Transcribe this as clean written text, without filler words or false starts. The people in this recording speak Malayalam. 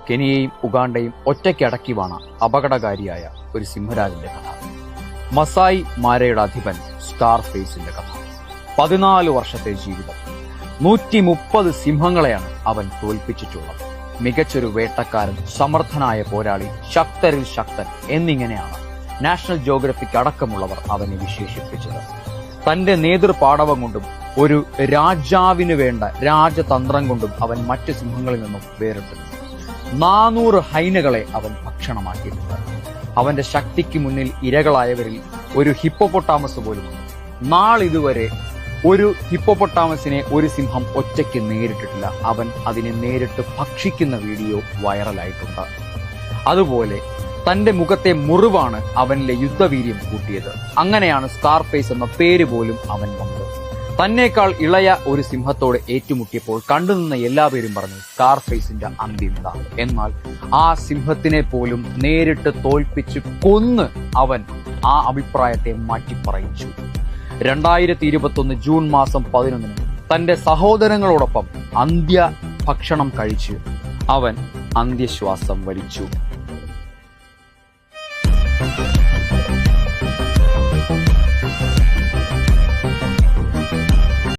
കെനിയയും ഉഗാണ്ടയും ഒറ്റയ്ക്കടക്കി വാണ അപകടകാരിയായ ഒരു സിംഹരാജന്റെ കഥ. മസായി മാരയുടെ അധിപൻ സ്കാർഫേസിന്റെ കഥ. 14 വർഷത്തെ ജീവിതം. 130 സിംഹങ്ങളെയാണ് അവൻ തോൽപ്പിച്ചിട്ടുള്ളത്. മികച്ചൊരു വേട്ടക്കാരൻ, സമർത്ഥനായ പോരാളി, ശക്തരിൽ ശക്തൻ എന്നിങ്ങനെയാണ് നാഷണൽ ജിയോഗ്രഫിക് അടക്കമുള്ളവർ അവനെ വിശേഷിപ്പിച്ചത്. തന്റെ നേതൃപാടവം കൊണ്ടും ഒരു രാജാവിന് വേണ്ട രാജതന്ത്രം കൊണ്ടും അവൻ മറ്റ് സിംഹങ്ങളിൽ നിന്നും വേറിട്ടു. 400 ഹൈനകളെ അവൻ ഭക്ഷണമാക്കിയിട്ടുണ്ട്. അവന്റെ ശക്തിക്ക് മുന്നിൽ ഇരകളായവരിൽ ഒരു ഹിപ്പോപ്പൊട്ടാമസ് പോലുമുണ്ട്. നാളിതുവരെ ഒരു ഹിപ്പോപ്പൊട്ടാമസിനെ ഒരു സിംഹം ഒറ്റയ്ക്ക് നേരിട്ടിട്ടില്ല. അവൻ അതിനെ നേരിട്ട് ഭക്ഷിക്കുന്ന വീഡിയോ വൈറലായിട്ടുണ്ട്. അതുപോലെ തന്റെ മുഖത്തെ മുറിവാണ് അവനിലെ യുദ്ധവീര്യം കൂട്ടിയത്. അങ്ങനെയാണ് സ്കാർഫേസ് എന്ന പേര് പോലും അവൻ വന്നത്. തന്നേക്കാൾ ഇളയ ഒരു സിംഹത്തോട് ഏറ്റുമുട്ടിയപ്പോൾ കണ്ടുനിന്ന എല്ലാവരും പറഞ്ഞു സ്കാർഫേസിന്റെ അന്ത്യം ഇതാണ്. എന്നാൽ ആ സിംഹത്തിനെ പോലും നേരിട്ട് തോൽപ്പിച്ച് കൊന്ന് അവൻ ആ അഭിപ്രായത്തെ മാറ്റിപ്പറയിച്ചു. 2021 ജൂൺ മാസം 11 തന്റെ സഹോദരങ്ങളോടൊപ്പം അന്ത്യ ഭക്ഷണം കഴിച്ച് അവൻ അന്ത്യശ്വാസം വലിച്ചു.